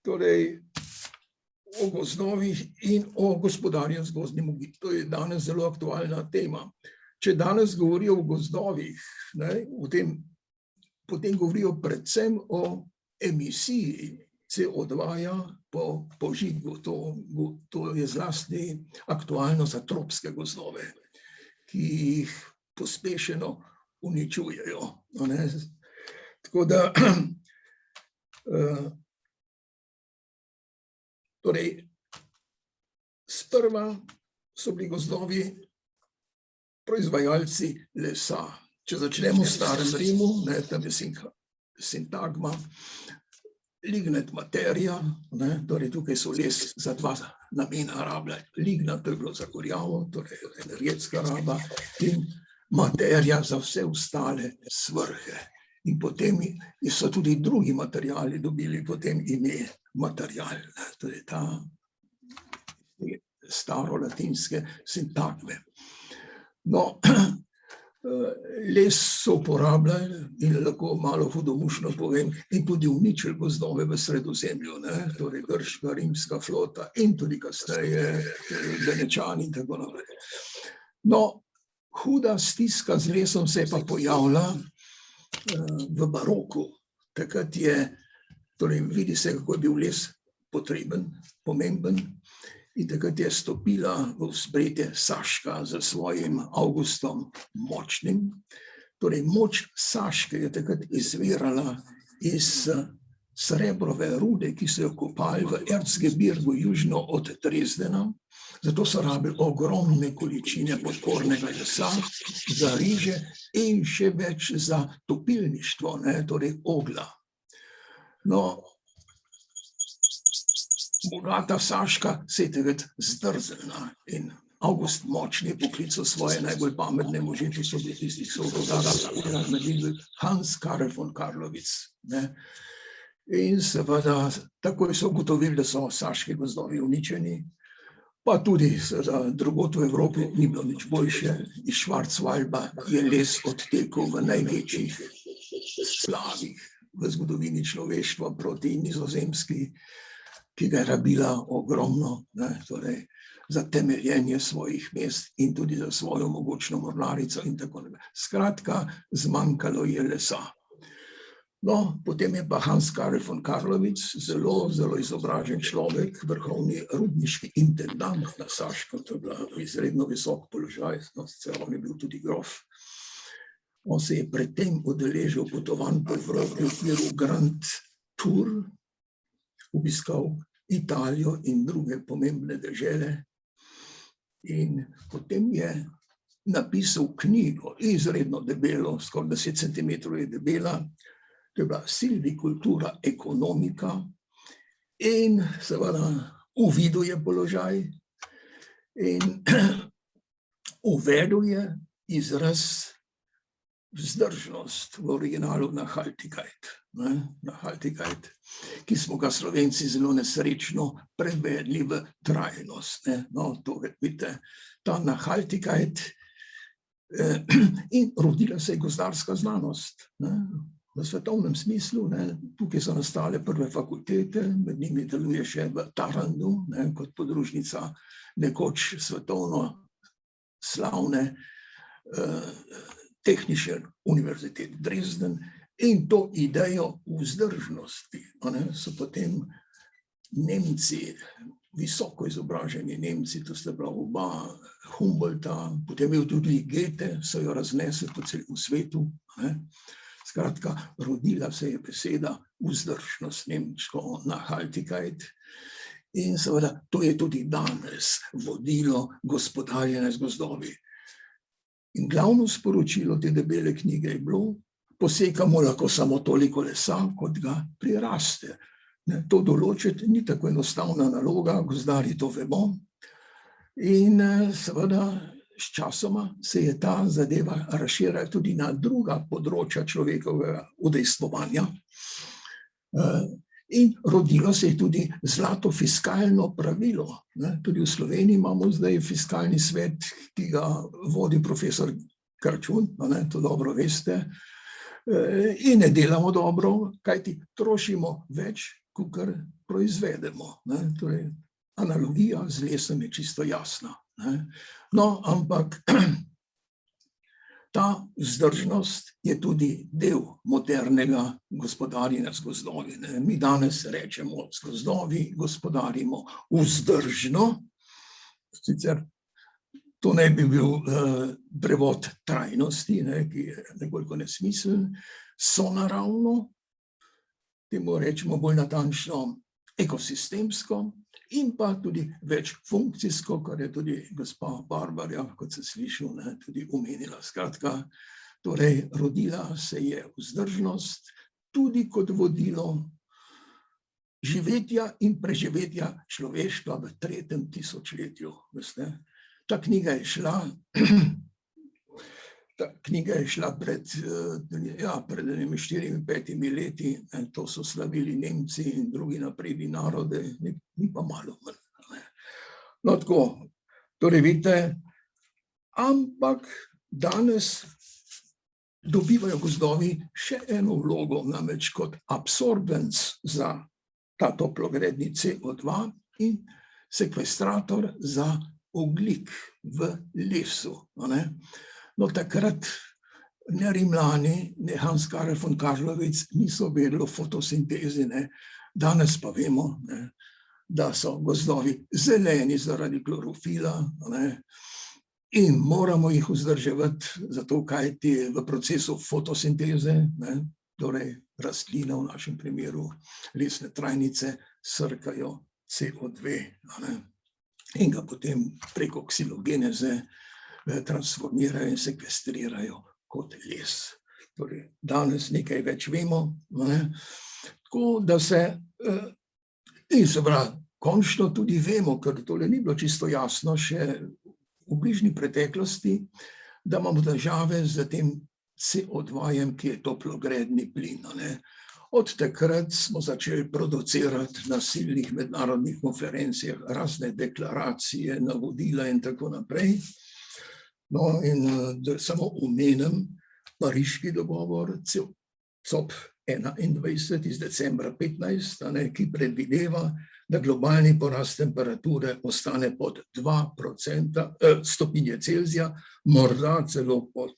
Torej, o gozdovih in o gospodarjenju z gozdnim ogljikom. To je danes zelo aktualna tema. Če danes govorijo o gozdovih, potem govorijo predvsem o emisiji CO2 po požigu. To je zlasti aktualno za tropske gozdove, ki jih pospešeno uničujejo. Tako da torej, sprva so bili gozdovi proizvajalci lesa. Če začnemo v starem Rimu, tam je sintagma, lignat materia, torej tukaj so les za dva namena rabljali. Lignat, to je bilo za kurjavo, torej energetska raba, in materija za vse ostale svrhe. In potem so tudi drugi materiali dobili potem ime material, torej ta starolatinske sintagme. No, les so uporabljali in lahko malo hudomušno povem, in tudi uničili gozdove v Sredozemlju, torej grška, rimska flota in tudi kasneje Benečani in tako naprej. No, huda stiska z lesom se je pa pojavila v baroku. Takrat je, torej vidi se, kako je bil les potreben, pomemben, in takrat je stopila v ospredje Saška z svojim Avgustom Močnim. Torej moč Saške je takrat izvirala iz srebrove rude, ki so jo kopali v Erzgebirgu južno od Dresdena. Zato so rabili ogromne količine podpornega lesa za riže in še več za topilništvo, torej oglja. No, bogata Saška se je takrat zdrznila in Avgust Močni je poklical svoje najbolj pametne može, ki so bili tisti, ki so vladali, Hans Karl von Carlowitz. In seveda takoj so ugotovili, da so saški gozdovi uničeni, pa tudi drugod v Evropi ni bilo nič boljše. Iz Schwarzwalda je les odtekel v največjih splavih v zgodovini človeštva proti Nizozemski, ki ga je rabila ogromno, torej za temeljenje svojih mest in tudi za svojo mogočno mornarico in tako naprej. Skratka, zmanjkalo je lesa. No, potem je pa Hans Karl von Carlowitz, zelo, zelo izobražen človek, vrhovni rudniški intendant na Saškem, to je bila izredno visok položaj, on je bil tudi grof. On se je predtem udeležil potovanj po Evropi v okviru Grand Tour, obiskal Italijo in druge pomembne dežele in potem je napisal knjigo, izredno debelo, skoraj 10 centimetrov je debela, to je bila Silvicultura economica, in seveda uvidel je položaj in uvedel je izraz vzdržnost, v originalu Nachhaltigkeit, ki smo ga Slovenci zelo nesrečno prevedli v trajnost. No, to vidite, ta Nachhaltigkeit, in rodila se je gozdarska znanost. V svetovnem smislu, tukaj so nastale prve fakultete, med njimi deluje še v Tarandu, kot podružnica nekoč svetovno slavne Tehnične univerzitete Dresden, in to idejo vzdržnosti so potem Nemci, visoko izobraženi Nemci, to sta bila oba Humboldta, potem je tudi Goethe, so jo raznesli po celem svetu. Skratka, rodila se je beseda vzdržnost, nemško Nachhaltigkeit, in seveda to je tudi danes vodilo gospodarjenja z gozdovi. In glavno sporočilo te debele knjige je bilo, posekamo lahko samo toliko lesa, kot ga priraste. To določiti ni tako enostavna naloga, gozdarji to vemo. In seveda s časoma se je ta zadeva razširila tudi na druga področja človekovega udejstvovanja. In rodilo se je tudi zlato fiskalno pravilo. Tudi v Sloveniji imamo zdaj fiskalni svet, ki ga vodi profesor Kračun, to dobro veste. In ne delamo dobro, kajti trošimo več, kakor proizvedemo. Torej, analogija z lesom je čisto jasna. No, ampak ta vzdržnost je tudi del modernega gospodarjenja z gozdovi. Mi danes rečemo, z gozdovi gospodarimo vzdržno, sicer to ne bi bil prevod trajnosti, ki je nekoliko nesmiseln, sonaravno, temu rečemo bolj natančno ekosistemsko in pa tudi večfunkcijsko, kar je tudi gospa Barbara, kot se slišal, tudi omenila. Skratka, torej rodila se je vzdržnost tudi kot vodilo živetja in preživetja človeštva v 3. tisočletju. Ta knjiga je šla pred 4-5 leti, to so slavili Nemci in drugi napredni narodi, mi pa malo manj. No, tako, torej vidite, ampak danes dobivajo gozdovi še eno vlogo, namreč kot absorbenc za ta toplogredni CO2 in sekvestrator za ogljik v lesu. No, takrat ne Rimljani, ne Hans Karel von Carlowitz niso vedeli o fotosintezi, danes pa vemo, da so gozdovi zeleni zaradi klorofila in moramo jih vzdrževati, zato kajti v procesu fotosinteze, torej rastlina, v našem primeru lesne trajnice, srkajo CO2 in ga potem preko ksilogeneze transformirajo in sekvestrirajo kot les. Torej, danes nekaj več vemo, tako da se, in seveda, končno tudi vemo, ker tole ni bilo čisto jasno še v bližnji preteklosti, da imamo težave z tem CO2-jem, ki je toplogredni plin. Od takrat smo začeli producirati na silnih mednarodnih konferencijah razne deklaracije, navodila in tako naprej. No, in samo omenim pariški dogovor COP21 iz decembra 15, ki predvideva, da globalni porast temperature ostane pod 2 stopinje Celzija, morda celo pod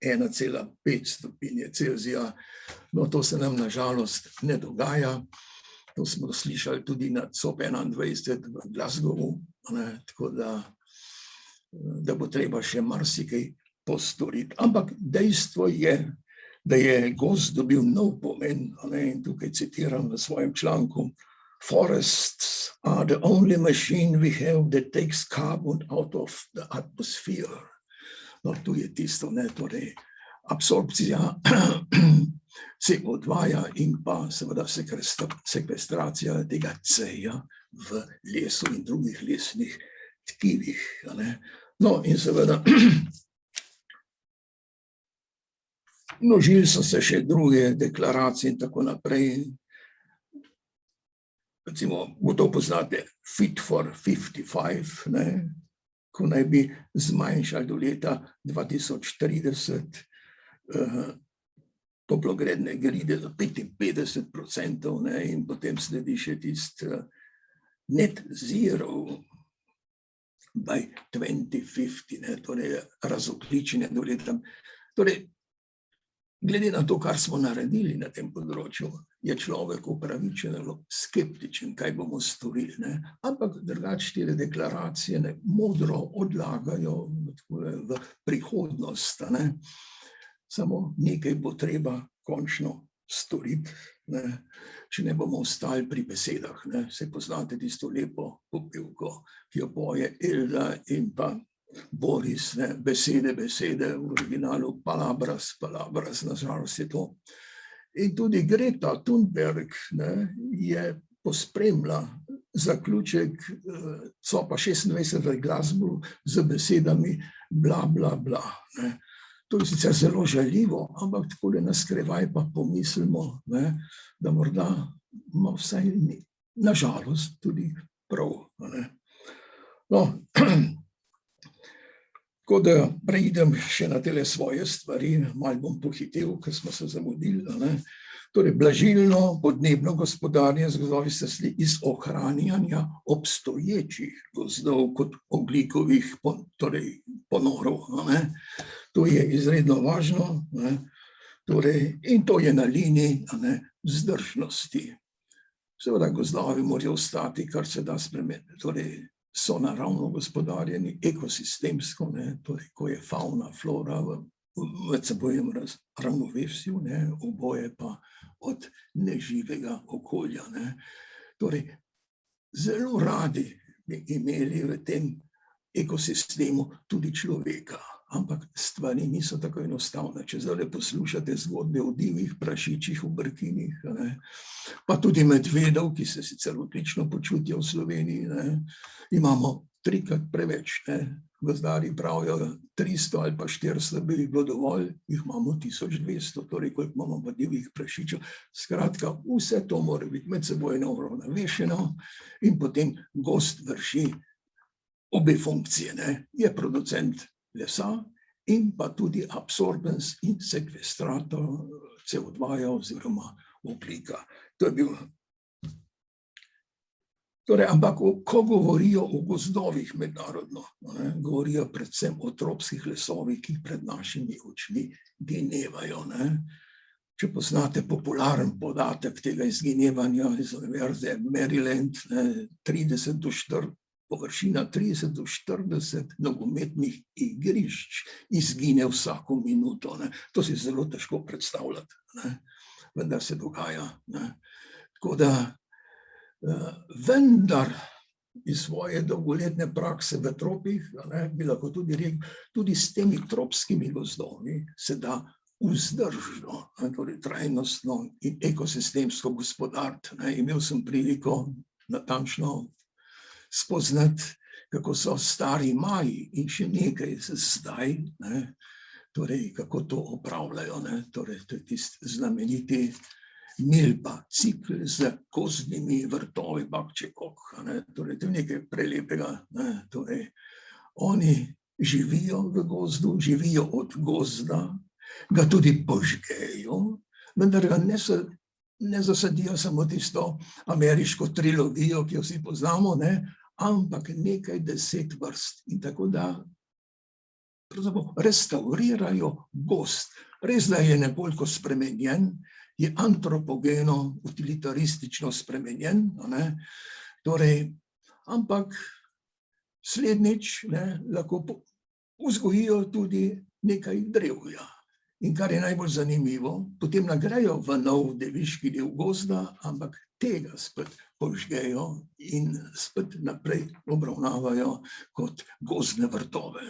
1,5 stopinje Celzija. No, to se nam na žalost ne dogaja. To smo slišali tudi na COP21 v Glasgowu, tako da bo treba še marsikaj postoriti. Ampak dejstvo je, da je gozd dobil nov pomen, in tukaj citiram v svojem članku: "Forests are the only machine we have that takes carbon out of the atmosphere." No, tu je tisto, torej absorpcija CO2-ja in pa seveda sekvestracija tega C-ja v lesu in drugih lesnih tkivih. No, in seveda množili so se še druge deklaracije in tako naprej. Recimo, gotovo poznate Fit for 55, ko naj bi zmanjšali do leta 2030 toplogredne gride za 55%, in potem sledi še tisti net zero by 2050, torej razogljičenje do leta. Torej, glede na to, kar smo naredili na tem področju, je človek upravičeno skeptičen, kaj bomo storili. Ampak drugače te deklaracije modro odlagajo v prihodnost. Samo nekaj bo treba končno storiti, če ne bomo ostali pri besedah. Se poznate tisto lepo popevko, ki jo poje Elda in pa Boris, besede, besede, v originalu palabras, palabras, nažalost je to. In tudi Greta Thunberg je pospremila zaključek COP26 v Glasgowu z besedami bla, bla, bla. To je sicer zelo žaljivo, ampak takole na skrivaj pa pomislimo, da morda ima vsaj na žalost tudi prav. No, tako da preidem še na tele svoje stvari, malo bom pohitel, ker smo se zamudili. Torej, blažilno podnebno gospodarjenje z gozdovi se sli iz ohranjanja obstoječih gozdov kot ogljikovih torej ponorov. To je izredno važno, torej, in to je na liniji vzdržnosti. Seveda gozdovi morajo ostati, kar se da spremeniti, torej so naravno gospodarjeni, ekosistemsko, torej, ko je fauna, flora v medsebojnem ravnovesju, oboje pa od neživega okolja. Torej, zelo radi bi imeli v tem ekosistemu tudi človeka, ampak stvari niso tako enostavne. Če zdaj poslušate zgodbe o divjih prašičih v brkinih, pa tudi medvedov, ki se sicer odlično počutijo v Sloveniji, imamo 3-krat preveč. Gozdarji pravijo 300 ali pa 400 bi jih bilo dovolj, jih imamo 1200, torej koliko imamo pa divjih prašičev. Skratka, vse to mora biti medsebojno uravnovešeno in potem gozd vrši obe funkcije. Je producent lesa in pa tudi absorbens in sekvestrator CO2 oziroma ogljika. To je bil. Torej, ampak ko govorijo o gozdovih mednarodno, govorijo predvsem o tropskih lesovih, ki pred našimi očmi ginevajo. Če poznate popularen podatek tega izginevanja iz Univerze Maryland, površina 30 do 40 nogometnih igrišč izgine vsako minuto. To si zelo težko predstavljati, vendar se dogaja. Tako da vendar iz svoje dolgoletne prakse v tropih, bi lahko tudi rekel, tudi s temi tropskimi gozdovi se da vzdržno, torej trajnostno in ekosistemsko gospodariti. Imel sem priliko natančno spoznati, kako so stari Maji in še nekaj zdaj, torej kako to opravljajo. Torej, to je tisti znameniti Milpa, cikl z gozdnimi vrtovi Bakčekok. Torej, to je nekaj prelepega. Torej, oni živijo v gozdu, živijo od gozda, ga tudi požgejo, vendar ga ne zasadijo samo tisto ameriško trilogijo, ki jo vsi poznamo, ampak nekaj 10 vrst. In tako da restaurirajo gozd. Res, da je nekoliko spremenjen, je antropogeno, utilitaristično spremenjen, torej, ampak slednjič lahko vzgojijo tudi nekaj drevja. In kar je najbolj zanimivo, potem nagrejo v nov deviški del gozda, ampak tega spet požgejo in spet naprej obravnavajo kot gozdne vrtove.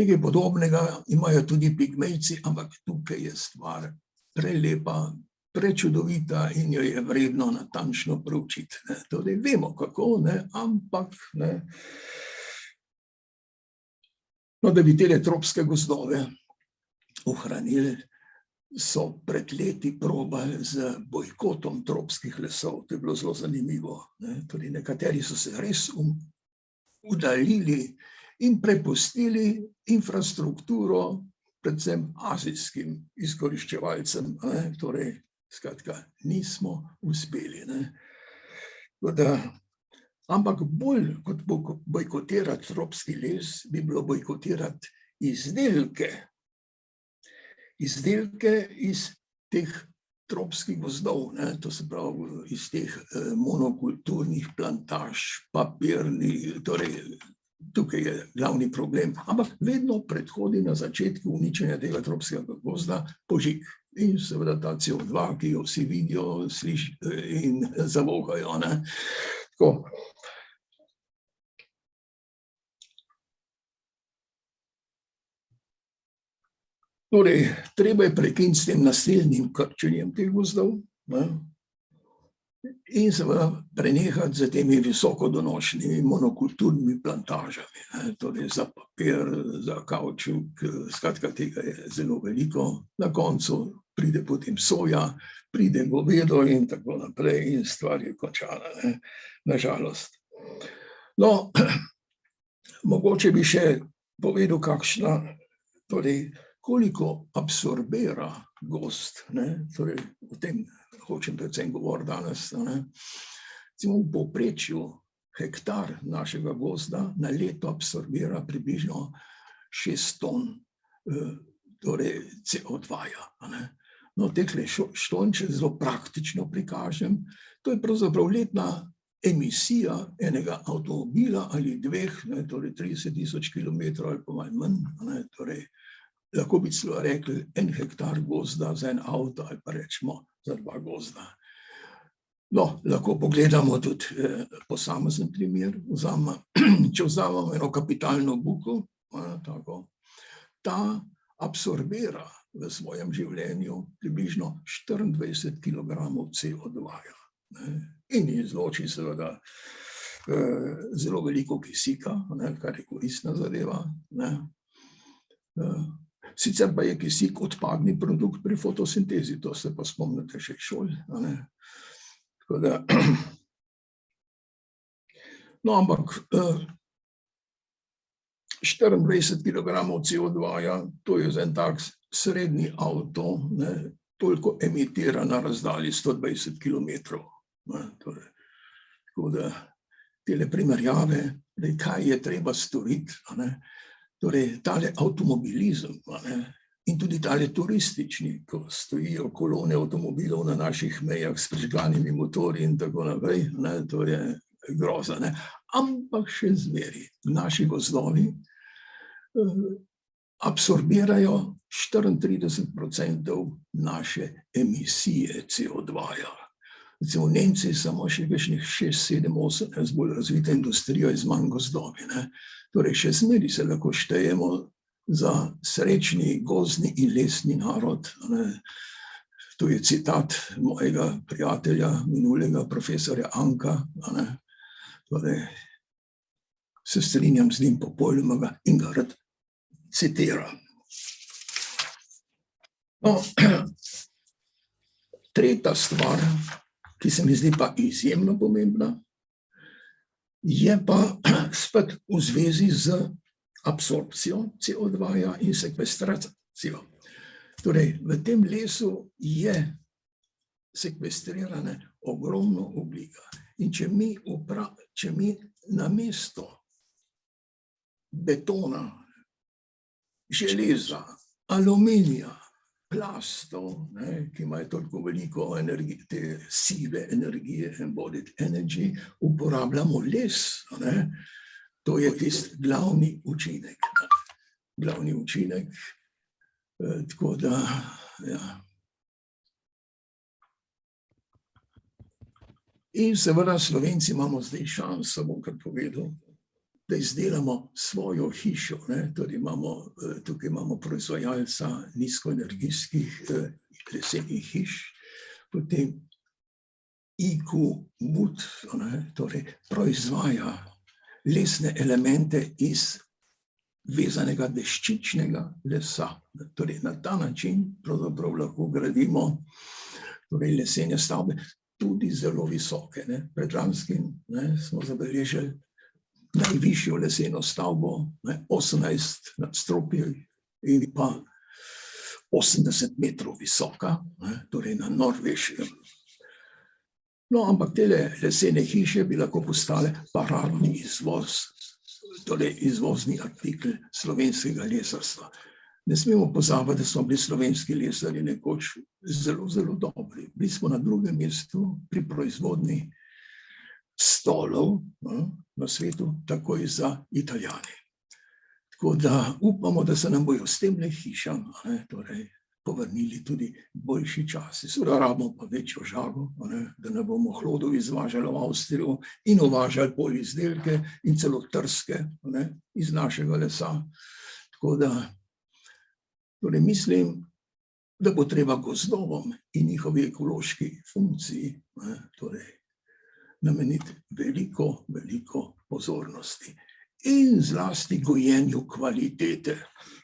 Nekaj podobnega imajo tudi pigmejci, ampak tukaj je stvar prelepa, prečudovita in jo je vredno natančno proučiti. Torej, vemo kako, ampak da bi tele tropske gozdove ohranili, so pred leti probali z bojkotom tropskih lesov. To je bilo zelo zanimivo. Torej, nekateri so se res udaljili in prepustili infrastrukturo predvsem azijskim izkoriščevalcem. Torej, skratka, nismo uspeli. Ampak bolj kot bojkotirati tropski les, bi bilo bojkotirati izdelke iz teh tropskih gozdov, to se pravi iz teh monokulturnih plantaž, papirnih, torej tukaj je glavni problem, ampak vedno predhodi na začetku uničenja tega tropskega gozda požig. In seveda ta CO2, ki jo vsi vidijo, slišijo in zavohajo. Tako. Torej, treba je prekiniti s tem nasilnim krčenjem teh gozdov in seveda prenehati z temi visokodonošnjimi monokulturnimi plantažami. Torej, za papir, za kavčuk, skratka tega je zelo veliko. Na koncu pride potem soja, pride govedo in tako naprej in stvar je končana, nažalost. No, mogoče bi še povedal kakšna, torej, koliko absorbira gost, ne, torej o tem hočem predvsem govoriti danes, ne. Recimo v povprečju hektar našega gozda na leto absorbira približno 6 ton torej CO2-ja, ne. No, tehle šton, če zelo praktično prikažem, to je pravzaprav letna emisija enega avtomobila ali dveh, ne, torej 30.000 kilometrov ali pa malo manj, ne, torej lahko bi celo rekli 1 hektar gozda za en avto ali pa rečemo za 2 gozda. No, lahko pogledamo tudi posamezen primer, če vzamemo eno kapitalno buko, tako, ta absorbira v svojem življenju približno 24 kilogramov CO2-ja, ne, in izloči seveda zelo veliko kisika, ne, kar je koristna zadeva, ne. Sicer pa je kisik odpadni produkt pri fotosintezi, to se pa spomnite še iz šol, ne. Tako da, no, ampak 24 kilogramov CO2-ja, to je za en tak srednji avto, ne, toliko emitira na razdalji 120 kilometrov, ne, torej, tako da tele primerjave, kaj je treba storiti, ne, torej tale avtomobilizem, ne, in tudi tale turistični, ko stojijo kolone avtomobilov na naših mejah s prižganimi motorji in tako naprej, ne, to je groza, ne, ampak še zmeraj naši gozdovi absorbirajo 34% naše emisije CO2-ja. Recimo Nemci samo še kakšnih 6, 7, 8 bolj razvita industrija iz manj gozdovi, ne. Torej še zmeraj se lahko štejemo za srečni gozdni in lesni narod, ne. To je citat mojega prijatelja, minulega profesorja Anka, ne. Torej, se strinjam z njim popolnoma in ga rad citiram. No, tretja stvar, ki se mi zdi pa izjemno pomembna, je pa spet v zvezi z absorpcijo CO2-ja in sekvestracijo. Torej, v tem lesu je sekvestrirane ogromno ogljika in če mi namesto betona, železa, aluminija, plastov, ne, ki imajo toliko veliko energije, te sive energije, embodied energy, uporabljamo les, ne, to je tisti glavni učinek. Glavni učinek, tako da, ja. In seveda Slovenci imamo zdaj šanso, bom kar povedal, da izdelamo svojo hišo, ne, torej tukaj imamo proizvajalca nizkoenergijskih lesenih hiš, potem IQ Wood, ne, torej proizvaja lesne elemente iz vezanega deščičnega lesa. Torej na ta način pravzaprav lahko gradimo torej lesene stavbe, tudi zelo visoke, ne. Predlanskim, ne, smo zabeležili najvišjo leseno stavbo, ne, 18 nadstropij in pa 80 metrov visoka, ne, torej na Norveškem. No, ampak tele lesene hiše bi lahko postale paradni izvoz, torej izvozni artikel slovenskega lesarstva. Ne smemo pozabiti, da smo bili slovenski lesarji nekoč zelo, zelo dobri. Bili smo na drugem mestu pri proizvodnji stolov, na svetu, takoj za Italijani. Tako da upamo, da se nam bojo s temle hišami, ne, torej povrnili tudi boljši časi. Seveda rabimo pa večjo žago, ne, da ne bomo hlodov izvažali v Avstrijo in uvažali polizdelke in celo trske, ne, iz našega lesa. Tako da, torej mislim, da bo treba gozdovom in njihovi ekološki funkciji, ne, torej nameniti veliko, veliko pozornosti in zlasti gojenju kvalitete.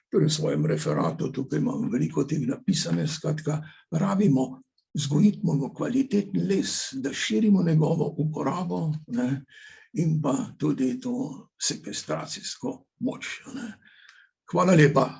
Torej v svojem referatu tukaj imam veliko teh napisane, skratka, rabimo, vzgojimo kvaliteten les, da širimo njegovo uporabo, ne, in pa tudi to sekvestracijsko moč, ne. Hvala lepa.